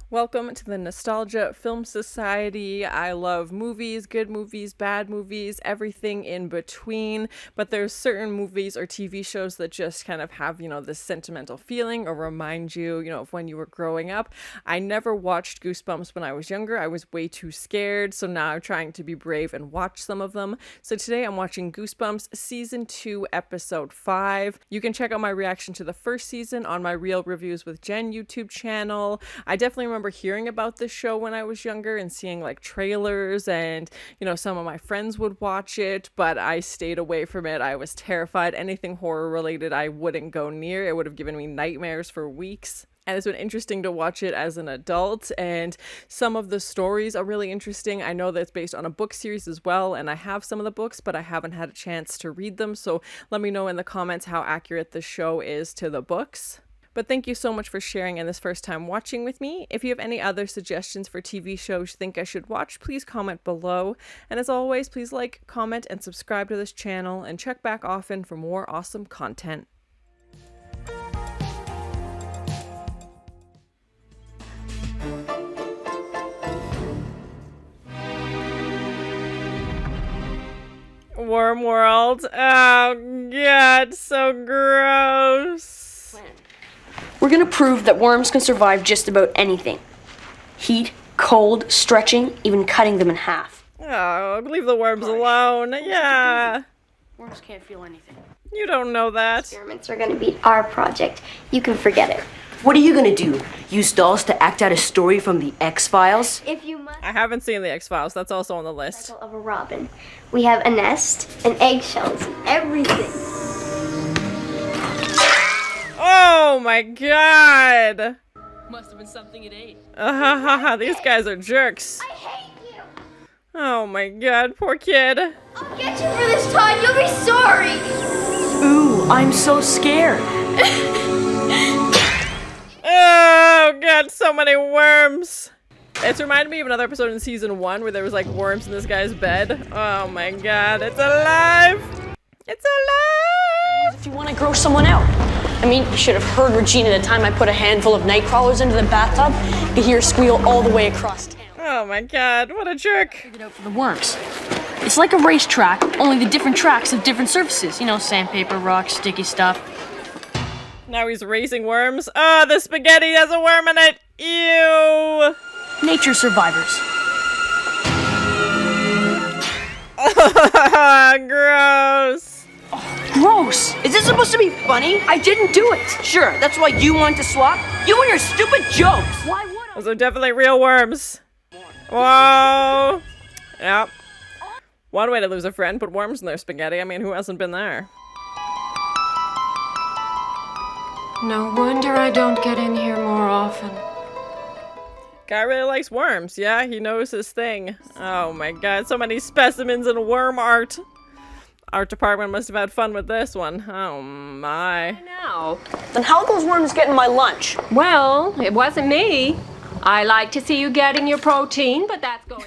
Welcome to the Nostalgia Film Society. I love movies, good movies, bad movies, everything in between. But there's certain movies or TV shows that just kind of have, this sentimental feeling or remind you, of when you were growing up. I never watched Goosebumps when I was younger. I was way too scared. So now I'm trying to be brave and watch some of them. So today I'm watching Goosebumps Season 2, Episode 5. You can check out my reaction to the first season on my Real Reviews with Jen YouTube channel. I definitely remember hearing about this show when I was younger and seeing like trailers and some of my friends would watch it, but I stayed away from it. I was terrified. Anything horror related I wouldn't go near. It would have given me nightmares for weeks. And it's been interesting to watch it as an adult, and some of the stories are really interesting. I know that it's based on a book series as well, and I have some of the books, but I haven't had a chance to read them, so let me know in the comments how accurate the show is to the books. But thank you so much for sharing and this first time watching with me. If you have any other suggestions for TV shows you think I should watch, please comment below. And as always, please like, comment, and subscribe to this channel, and check back often for more awesome content. Worm World. Oh god, so gross. We're gonna prove that worms can survive just about anything. Heat, cold, stretching, even cutting them in half. Oh, leave the worms alone. Yeah. Worms can't feel anything. You don't know that. Experiments are gonna be our project. You can forget it. What are you gonna do? Use dolls to act out a story from the X-Files? If you must. I haven't seen the X-Files. That's also on the list. Cycle of a robin. We have a nest and eggshells and everything. Oh my god. Must have been something it ate. These guys are jerks. I hate you. Oh my god, poor kid. I'll get you for this, Todd. You'll be sorry. Ooh, I'm so scared. Oh god, so many worms. It's reminded me of another episode in season 1 where there was like worms in this guy's bed. Oh my god, it's alive! It's alive! If you want to grow someone out. I mean, you should have heard Regina the time I put a handful of night crawlers into the bathtub. You hear her squeal all the way across town. Oh my god, what a jerk. Figured out for the worms. It's like a racetrack, only the different tracks have different surfaces. Sandpaper, rocks, sticky stuff. Now he's racing worms. Oh, the spaghetti has a worm in it. Ew. Nature survivors. Gross. Oh, gross. Is this supposed to be funny? I didn't do it. Sure, that's why you want to swap? You and your stupid jokes. Why would I? Those are definitely real worms. Whoa. Yep. One way to lose a friend, put worms in their spaghetti. I mean, who hasn't been there? No wonder I don't get in here more often. Guy really likes worms. Yeah, he knows his thing. Oh my god, so many specimens in worm art. Art department must have had fun with this one. Oh my. Now, Then how are those worms getting my lunch? well, it wasn't me. I like to see you getting your protein, but that's going.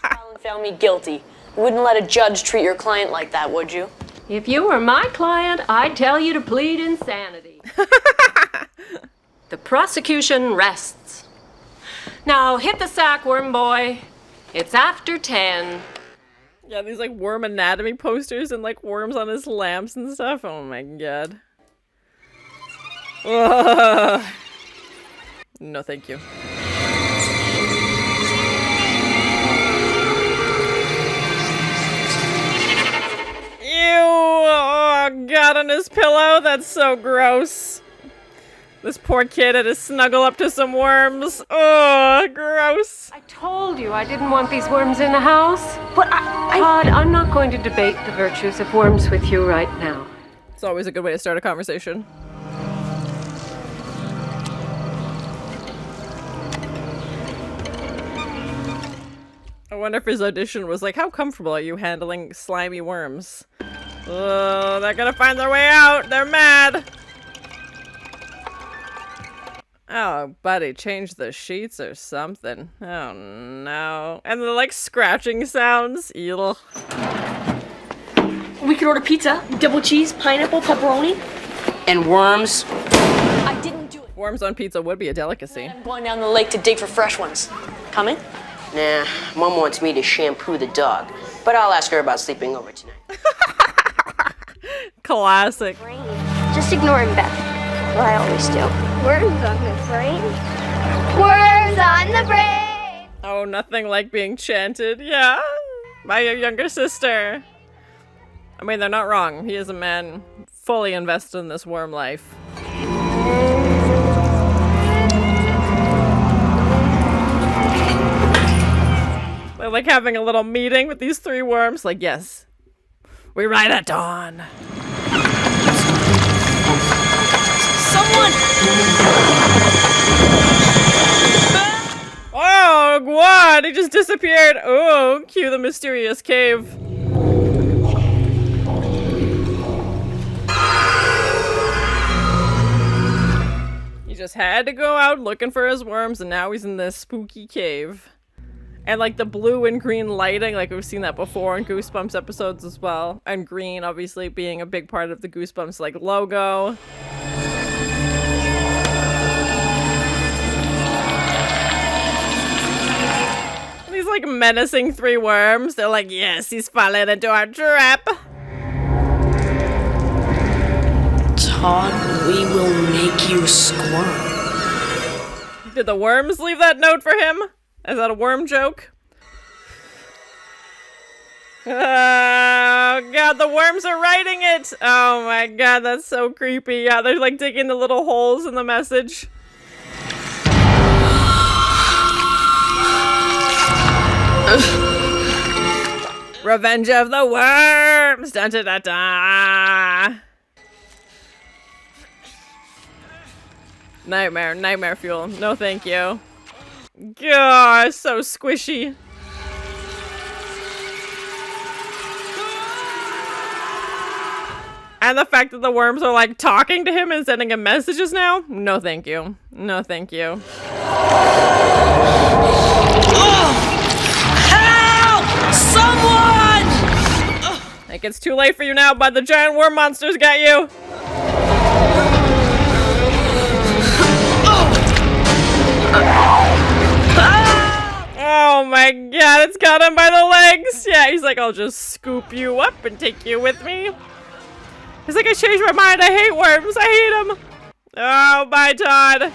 Alan found me guilty. You wouldn't let a judge treat your client like that, would you? If you were my client, I'd tell you to plead insanity. The prosecution rests. Now hit the sack, worm boy. It's after 10. Yeah, these like worm anatomy posters and like worms on his lamps and stuff. Oh my god. Ugh. No, thank you. Ew! Oh god, on his pillow? That's so gross. This poor kid had to snuggle up to some worms. Oh, gross. I told you I didn't want these worms in the house. But Todd, I'm not going to debate the virtues of worms with you right now. It's always a good way to start a conversation. I wonder if his audition was like, how comfortable are you handling slimy worms? Oh, they're gonna find their way out. They're mad. Oh, buddy, change the sheets or something. Oh, no. And the, like, scratching sounds. Eel. we could order pizza, double cheese, pineapple, pepperoni. And worms. I didn't do it. Worms on pizza would be a delicacy. I'm going down the lake to dig for fresh ones. Coming? Nah, Mom wants me to shampoo the dog, but I'll ask her about sleeping over tonight. Classic. Just ignore him, Beth. Well, I always do. Worms on the brain. Worms on the brain. Oh, nothing like being chanted. Yeah. By your younger sister. I mean, they're not wrong. He is a man fully invested in this worm life. They're like having a little meeting with these three worms. Like, yes, we ride at dawn. Someone! Oh, what? He just disappeared. Oh, cue the mysterious cave. He just had to go out looking for his worms, and now he's in this spooky cave. And like the blue and green lighting, like we've seen that before in Goosebumps episodes as well. And green, obviously, being a big part of the Goosebumps like logo. And these like menacing three worms. They're like, yes, he's fallen into our trap. Todd, we will make you squirm. Did the worms leave that note for him? Is that a worm joke? Oh god, the worms are writing it! Oh my god, that's so creepy. Yeah, they're like digging the little holes in the message. Revenge of the worms! Dun da da da! Nightmare fuel. No thank you. Gosh, so squishy. And the fact that the worms are like talking to him and sending him messages now? No thank you. No thank you. Oh! Help! Someone! I think it's too late for you now, but the giant worm monsters got you. Oh my god, it's got him by the legs! Yeah, he's like, I'll just scoop you up and take you with me. He's like, I changed my mind, I hate worms, I hate them! Oh, bye, Todd!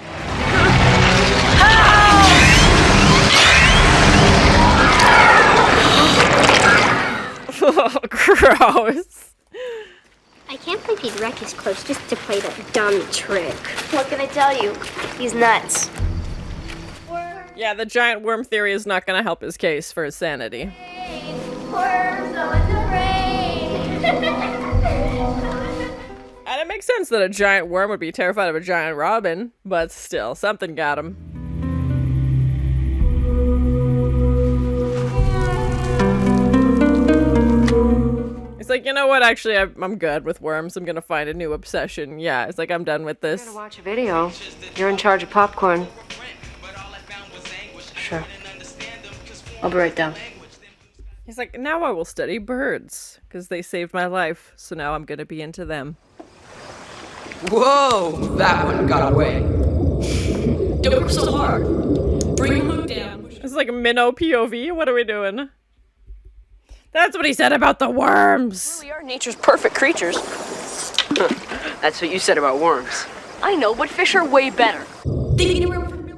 Oh, gross. I can't believe he'd wreck his clothes just to play that dumb trick. What can I tell you? He's nuts. Yeah, the giant worm theory is not gonna help his case for his sanity. Worms on the brain. And it makes sense that a giant worm would be terrified of a giant robin, but still, something got him. It's like, you know what, actually, I'm good with worms. I'm gonna find a new obsession. Yeah, it's like, I'm done with this. I'm gonna watch a video. You're in charge of popcorn. Sure. I'll be right down. He's like, now I will study birds, because they saved my life, so now I'm gonna be into them. Whoa! That one got away. Don't work so hard. Bring Luke down. It's like minnow POV, what are we doing? That's what he said about the worms! We are nature's perfect creatures. That's what you said about worms. I know, but fish are way better.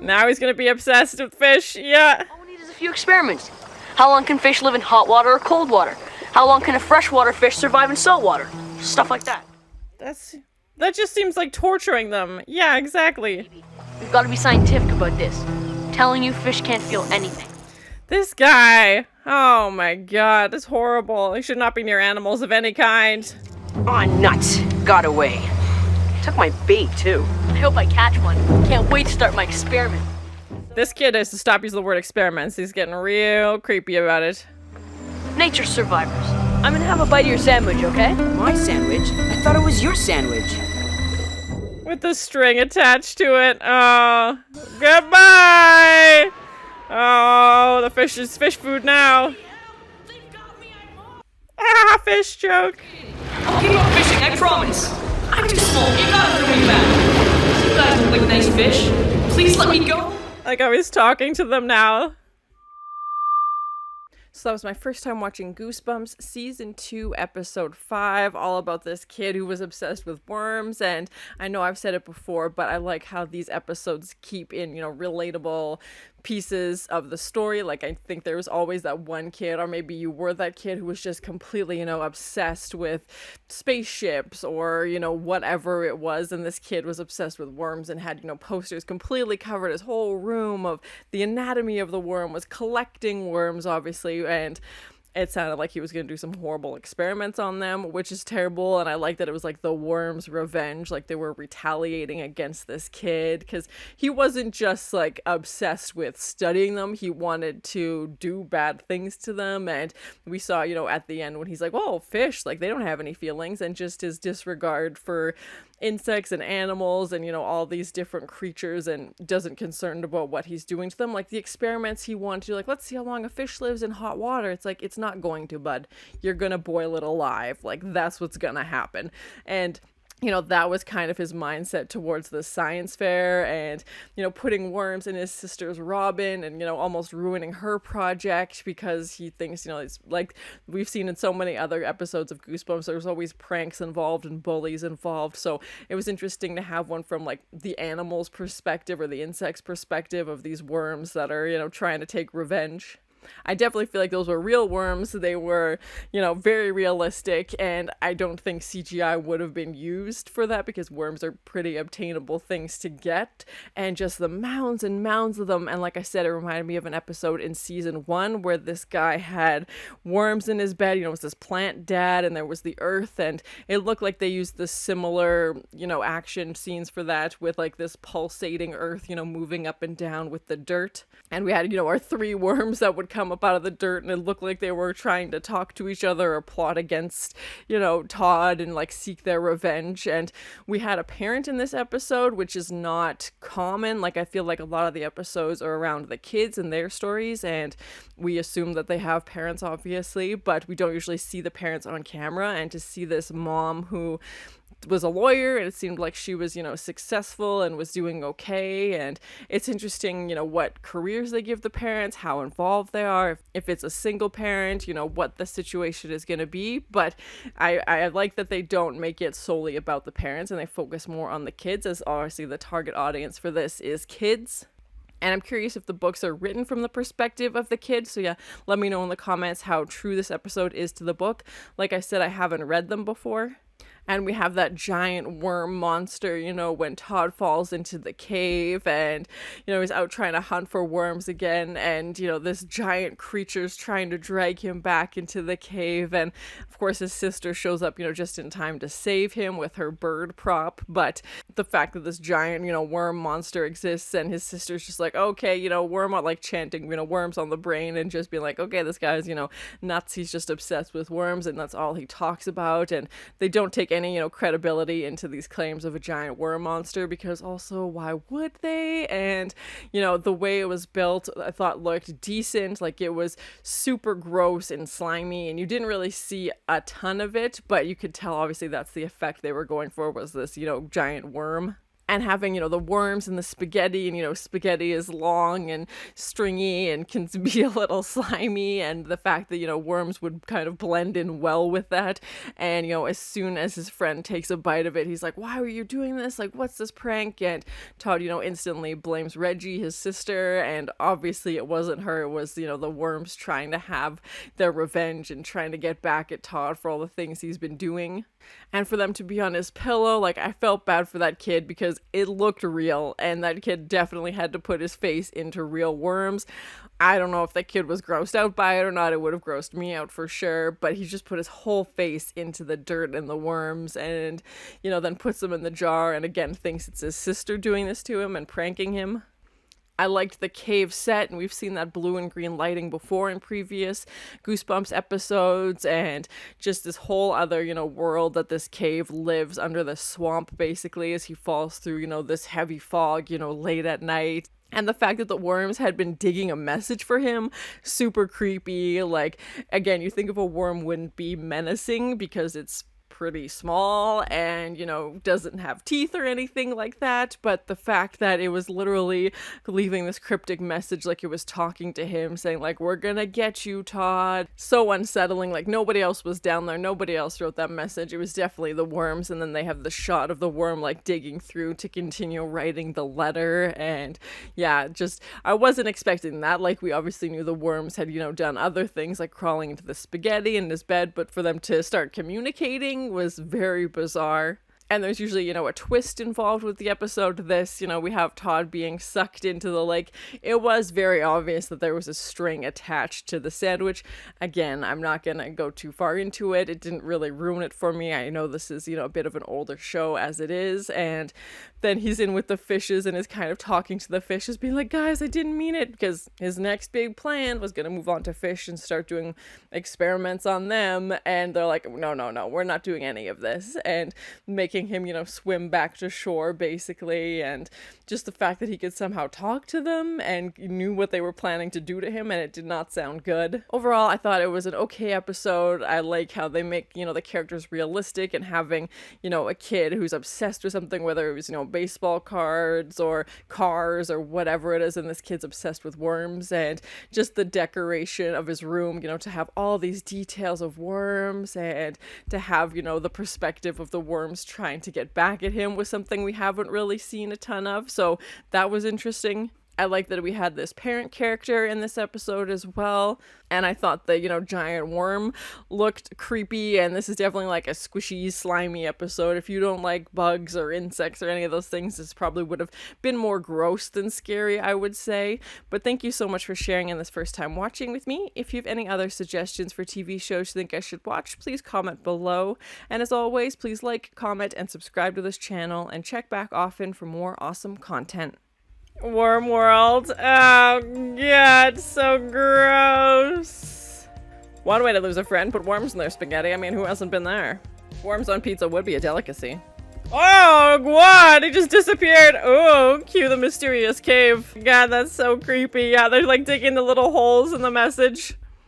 Now he's gonna be obsessed with fish, yeah. All we need is a few experiments. How long can fish live in hot water or cold water? How long can a freshwater fish survive in salt water? Stuff like that. That just seems like torturing them. Yeah, exactly. We've got to be scientific about this. Telling you fish can't feel anything. This guy. Oh my god, it's horrible. He should not be near animals of any kind. Aw, nuts. Got away. Took my bait, too. I hope I catch one. Can't wait to start my experiment. This kid has to stop using the word experiments. He's getting real creepy about it. Nature survivors. I'm gonna have a bite of your sandwich, okay? My sandwich? I thought it was your sandwich. With the string attached to it. Oh, goodbye! Oh, the fish is fish food now. Ah, fish joke. I'll keep on fishing, I promise. I'm too small. You gotta throw me back. You guys will you a nice fish? Please let me go. Like I was talking to them now. So that was my first time watching Goosebumps Season 2, Episode 5, all about this kid who was obsessed with worms. And I know I've said it before, but I like how these episodes keep in, relatable pieces of the story. Like, I think there was always that one kid, or maybe you were that kid, who was just completely, obsessed with spaceships or, whatever it was. And this kid was obsessed with worms and had, posters completely covered his whole room of the anatomy of the worm, was collecting worms, obviously. And it sounded like he was going to do some horrible experiments on them, which is terrible. And I like that it was like the worms' revenge, like they were retaliating against this kid, because he wasn't just like obsessed with studying them, he wanted to do bad things to them. And we saw, at the end when he's like, oh, fish, like they don't have any feelings, and just his disregard for insects and animals and all these different creatures, and doesn't concerned about what he's doing to them. Like the experiments he wanted to do, like, let's see how long a fish lives in hot water. It's like, it's not going to, bud. You're gonna boil it alive. Like, that's what's gonna happen. And that was kind of his mindset towards the science fair, and, putting worms in his sister's Robin, and, almost ruining her project because he thinks, it's like we've seen in so many other episodes of Goosebumps, there's always pranks involved and bullies involved. So it was interesting to have one from like the animal's perspective or the insect's perspective of these worms that are, trying to take revenge. I definitely feel like those were real worms. They were, very realistic, and I don't think CGI would have been used for that, because worms are pretty obtainable things to get, and just the mounds and mounds of them. And like I said, it reminded me of an episode in season 1 where this guy had worms in his bed. It was this plant dad, and there was the earth, and it looked like they used the similar, action scenes for that, with like this pulsating earth, moving up and down with the dirt. And we had, our 3 worms that would come up out of the dirt, and it looked like they were trying to talk to each other or plot against, Todd, and like seek their revenge. And we had a parent in this episode, which is not common. Like, I feel like a lot of the episodes are around the kids and their stories, and we assume that they have parents, obviously, but we don't usually see the parents on camera. And to see this mom who was a lawyer, and it seemed like she was, successful and was doing okay. And it's interesting, what careers they give the parents, how involved they are, if it's a single parent, what the situation is going to be. But I like that they don't make it solely about the parents, and they focus more on the kids, as obviously the target audience for this is kids. And I'm curious if the books are written from the perspective of the kids. So yeah, let me know in the comments how true this episode is to the book. Like I said, I haven't read them before. And we have that giant worm monster, when Todd falls into the cave, and, he's out trying to hunt for worms again. And, this giant creature's trying to drag him back into the cave. And of course, his sister shows up, just in time to save him with her bird prop. But the fact that this giant, worm monster exists, and his sister's just like, okay, worm, like chanting, worms on the brain, and just being like, okay, this guy's, nuts. He's just obsessed with worms, and that's all he talks about. And they don't take any credibility into these claims of a giant worm monster, because also, why would they? And the way it was built, I thought looked decent. Like, it was super gross and slimy, and you didn't really see a ton of it, but you could tell obviously that's the effect they were going for, was this giant worm. And having, the worms and the spaghetti, and, spaghetti is long and stringy and can be a little slimy, and the fact that, worms would kind of blend in well with that. And, as soon as his friend takes a bite of it, he's like, why were you doing this? Like, what's this prank? And Todd, instantly blames Reggie, his sister, and obviously it wasn't her. It was, the worms trying to have their revenge and trying to get back at Todd for all the things he's been doing. And for them to be on his pillow, like, I felt bad for that kid, because it looked real, and that kid definitely had to put his face into real worms. I don't know if that kid was grossed out by it or not. It would have grossed me out for sure, but he just put his whole face into the dirt and the worms, and, then puts them in the jar, and again thinks it's his sister doing this to him and pranking him. I liked the cave set, and we've seen that blue and green lighting before in previous Goosebumps episodes, and just this whole other, world that this cave lives under the swamp, basically, as he falls through, this heavy fog, late at night. And the fact that the worms had been digging a message for him, super creepy. Like, again, you think of a worm wouldn't be menacing because it's pretty small and, you know, doesn't have teeth or anything like that. But the fact that it was literally leaving this cryptic message, like it was talking to him, saying like, we're gonna get you, Todd. So unsettling. Like nobody else was down there. Nobody else wrote that message. It was definitely the worms. And then they have the shot of the worm like digging through to continue writing the letter. And yeah, just, I wasn't expecting that. Like we obviously knew the worms had, you know, done other things like crawling into the spaghetti in his bed, but for them to start communicating was very bizarre. And there's usually, you know, a twist involved with the episode. This, you know, we have Todd being sucked into the lake. It was very obvious that there was a string attached to the sandwich. Again, I'm not gonna go too far into it. It didn't really ruin it for me. I know this is, you know, a bit of an older show as it is. And then he's in with the fishes and is kind of talking to the fishes, being like, guys, I didn't mean it. Because his next big plan was gonna move on to fish and start doing experiments on them. And they're like, no, we're not doing any of this. And making him, you know, swim back to shore basically. And just the fact that he could somehow talk to them and knew what they were planning to do to him, and it did not sound good. Overall, I thought it was an okay episode. I like how they make, you know, the characters realistic, and having, you know, a kid who's obsessed with something, whether it was, you know, baseball cards or cars or whatever it is, and this kid's obsessed with worms, and just the decoration of his room, you know, to have all these details of worms, and to have, you know, the perspective of the worms trying to get back at him was something we haven't really seen a ton of. So that was interesting. I like that we had this parent character in this episode as well. And I thought the, you know, giant worm looked creepy. And this is definitely like a squishy, slimy episode. If you don't like bugs or insects or any of those things, this probably would have been more gross than scary, I would say. But thank you so much for sharing in this first time watching with me. If you have any other suggestions for TV shows you think I should watch, please comment below. And as always, please like, comment, and subscribe to this channel. And check back often for more awesome content. Worm World. Oh, God, so gross. One way to lose a friend, put worms in their spaghetti. I mean, who hasn't been there? Worms on pizza would be a delicacy. Oh, what? He just disappeared. Oh, cue the mysterious cave. God, that's so creepy. Yeah, they're like digging the little holes in the message.